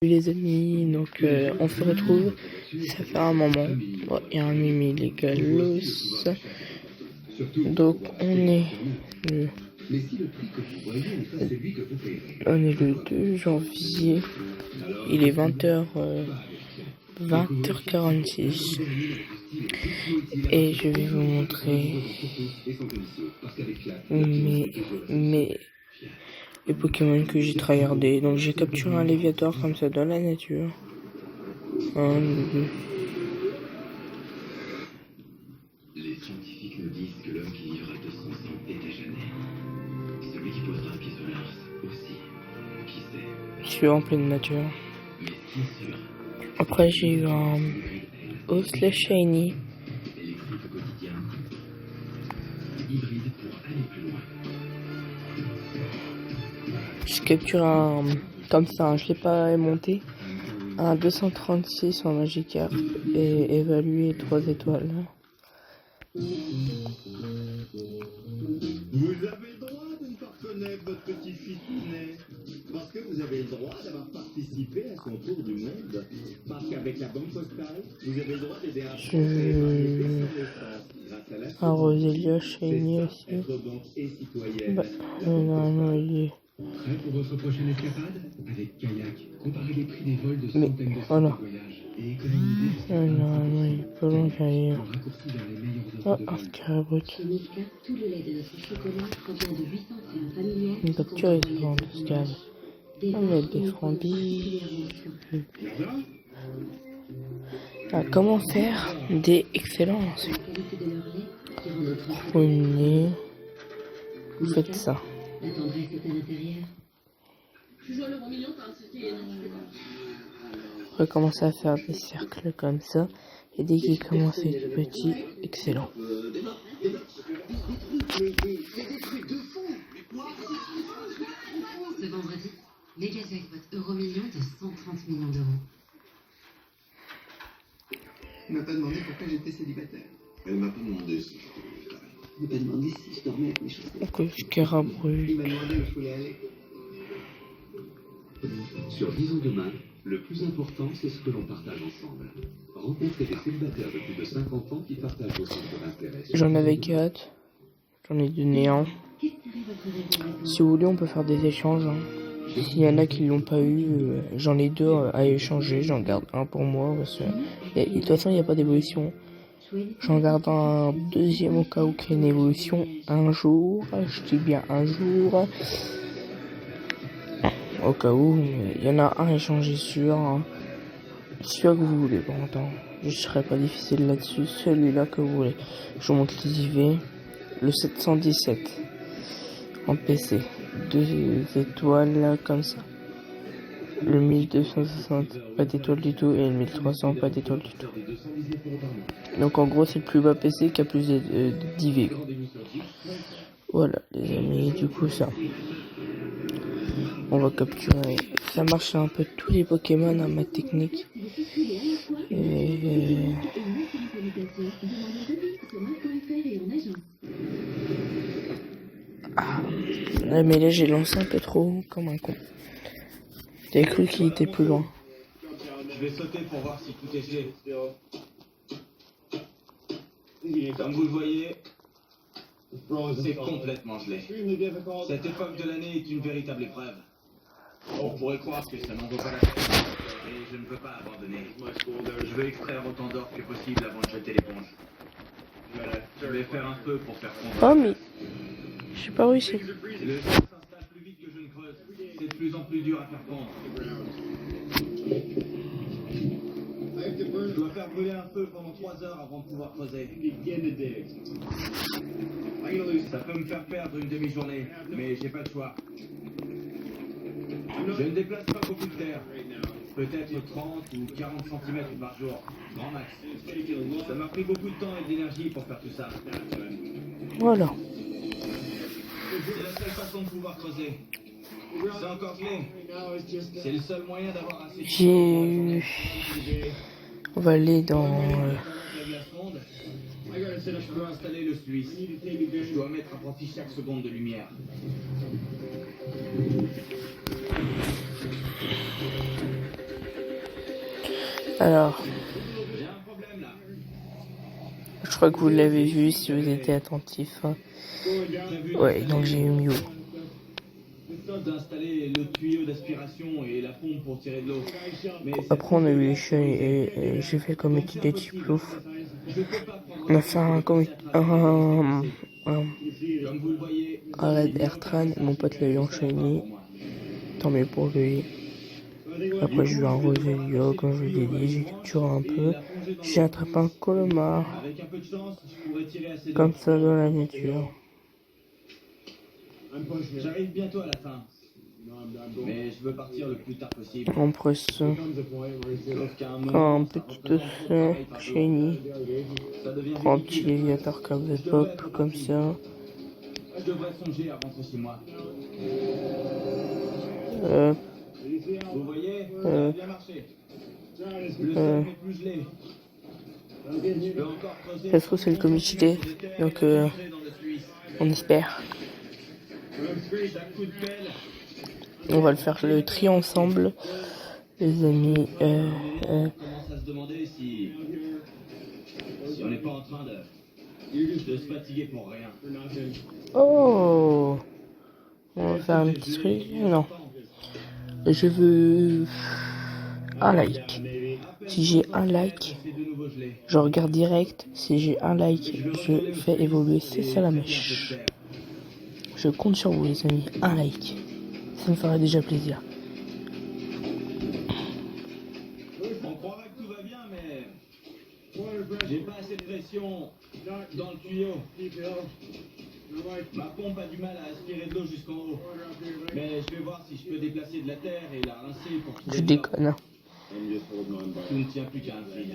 Les amis, donc on se retrouve, ça fait un moment, bon, il y a un mimi légalos, donc on est le 2 janvier, il est 20h46 et je vais vous montrer les Pokémon que j'ai tryhardé. Donc j'ai capturé un Léviator comme ça dans la nature. Les scientifiques nous disent que l'homme qui vivra 200 ans est déjà né. Celui qui posera un pied sur Mars aussi. Qui sait? Je suis en pleine nature. Mais ce qui est sûr, Après j'ai eu un Osle Shiny. électrique au quotidien. Hybride pour aller plus loin. J'ai capturé un comme ça, je l'ai pas monté. Un 236 en Magikarp et évalué 3 étoiles. Vous avez le droit de ne pas reconnaître votre petit fitness. Parce que vous avez le droit d'avoir participé à son tour du monde. Parce qu'avec la banque postale, vous avez le droit d'aider un Un Roselia Shiny aussi. Bah, non, il est... Prêt pour votre prochaine escapade? Avec Kayak, comparez les prix des vols de Mais centaines de voilà. voyages et économisez Non, il est pas long derrière. pour raccourci vers les meilleures Ah, offres de un vol. carré brut. Chez Milka, tout le lait de notre chocolat provient de 800 fermes familiales. Une capture et se vend ce gaz. On met des frambis. Ah, comment faire des excellences? Prenez. Faites ça. La tendresse est à l'intérieur. On va commencer à faire des cercles comme ça. Et dès qu'il commence à être petit, excellent. Ce vendredi, méga jackpot Euromillion de 130 millions d'euros. Elle m'a pas demandé pourquoi j'étais célibataire. Elle m'a pas demandé si je voulais carrément. Elle m'a pas demandé si je dormais avec mes chaussettes. Donc, carré brut. Il m'a demandé où je voulais aller. Sur Disons Demain, le plus important, c'est ce que l'on partage ensemble. Rencontrez des célibataires de plus de 50 ans qui partagent vos centres d'intérêt. J'en avais 4. J'en ai donné un. Si vous voulez, on peut faire des échanges. Hein. S'il y en a qui l'ont pas eu, j'en ai 2 à échanger. J'en garde un pour moi. Parce que... de toute façon, il n'y a pas d'évolution. J'en garde un deuxième au cas où il y a une évolution un jour. Je dis bien un jour. Au cas où, il y en a un à échanger sur. Hein. Celui que vous voulez. Bon, attends, je serai pas difficile là-dessus. Celui-là que vous voulez. Je vous montre les IV. Le 717 en PC. 2 étoiles comme ça. Le 1260, pas d'étoile du tout. Et le 1300, pas d'étoile du tout. Donc en gros, c'est le plus bas PC qui a plus d'IV. Voilà, les amis, du coup, ça. On va capturer. Ça marche un peu tous les Pokémon à ma technique. Et... Ah. Mais là, j'ai lancé un peu trop comme un con. T'avais cru qu'il était plus loin. Je vais sauter pour voir si tout est fait. Comme vous le voyez, c'est complètement gelé. Cette époque de l'année est une véritable épreuve. On pourrait croire que ça n'en vaut pas la peine. Et je ne peux pas abandonner. Je veux extraire autant d'or que possible avant de jeter l'éponge. Je vais faire un feu pour faire fondre. Oh, mais j'ai pas réussi. Le feu s'installe plus vite que je ne creuse. C'est de plus en plus dur à faire fondre. Je dois faire brûler un feu pendant 3 heures avant de pouvoir creuser. Ça peut me faire perdre une demi-journée, mais j'ai pas le choix. Je ne déplace pas beaucoup de terre. Peut-être 30 ou 40 cm par jour, grand max. Ça m'a pris beaucoup de temps et d'énergie pour faire tout ça. Voilà. C'est la seule façon de pouvoir creuser. C'est encore clé. C'est le seul moyen d'avoir assez de J'ai... On va aller dans... Je peux installer le Suisse. Je dois mettre à profit chaque seconde de lumière. Alors, J'ai un problème là. je crois que vous l'avez vu si vous étiez attentif. Ouais, donc j'ai eu Mew. D'installer le tuyau d'aspiration et la pompe pour tirer de l'eau. Mais Après, on a eu les chiens et j'ai fait comme étude des petits ploufs. On a fait un comme vous le voyez, raid Airtran. Mon pote l'a eu en shiny. Tant mieux pour lui. Après, j'ai eu un Roselio, comme je vous l'ai dit. J'ai capturé un peu. J'ai attrapé un colomar. avec un peu de chance, je pourrais tirer assez d'eau. Comme ça dans la nature. J'arrive bientôt à la fin. Mais je veux partir le plus tard possible. On presse Sauf qu'à un moment, un petit shiny. ça devient Un petit ridicule. léviateur comme de pop, comme ça. Je devrais songer à rentrer chez moi. Vous voyez, ça a bien marché. Le sol n'est plus gelé. Je peux encore creuser. Ça se trouve, c'est le comité. Donc, on espère. Chaque coup de pelle, On va le faire le tri ensemble, les amis. on commence à se demander si on n'est pas en train de se fatiguer pour rien. Oh, on va faire un petit truc. Non, je veux un like. Si j'ai un like, je regarde direct. Si j'ai un like, je fais évoluer. C'est ça la mèche. Je compte sur vous, les amis. Un like, ça me ferait déjà plaisir. On croirait que tout va bien, mais j'ai pas assez de pression dans le tuyau. Ma pompe a du mal à aspirer de l'eau jusqu'en haut. Mais je vais voir si je peux déplacer de la terre et la rincer pour trouver Je de l'eau. déconne. Hein. Tout ne tient plus qu'à un fil.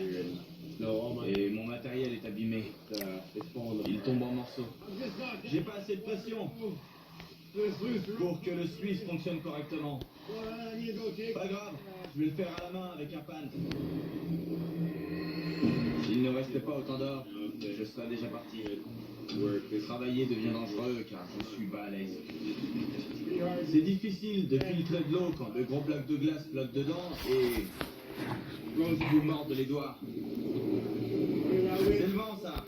Et mon matériel est abîmé. Il tombe en morceaux. J'ai pas assez de pression pour que le Suisse fonctionne correctement. Pas grave, je vais le faire à la main avec un pan. S'il ne restait pas autant d'or, je serais déjà parti. Travailler devient dangereux car je suis pas à l'aise. C'est difficile de filtrer de l'eau quand de gros blocs de glace flottent dedans et vous mordent les doigts. C'est le vent, ça.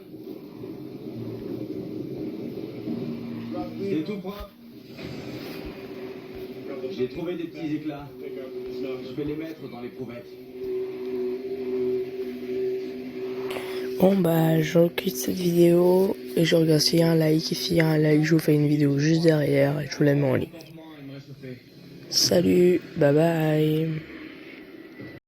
C'est tout propre. J'ai trouvé des petits éclats. Je vais les mettre dans les prouvettes. Bon bah je quitte cette vidéo et je regarde s'il y a un like et s'il y a un like je vous fais une vidéo juste derrière et je vous la mets en ligne. Salut, bye bye.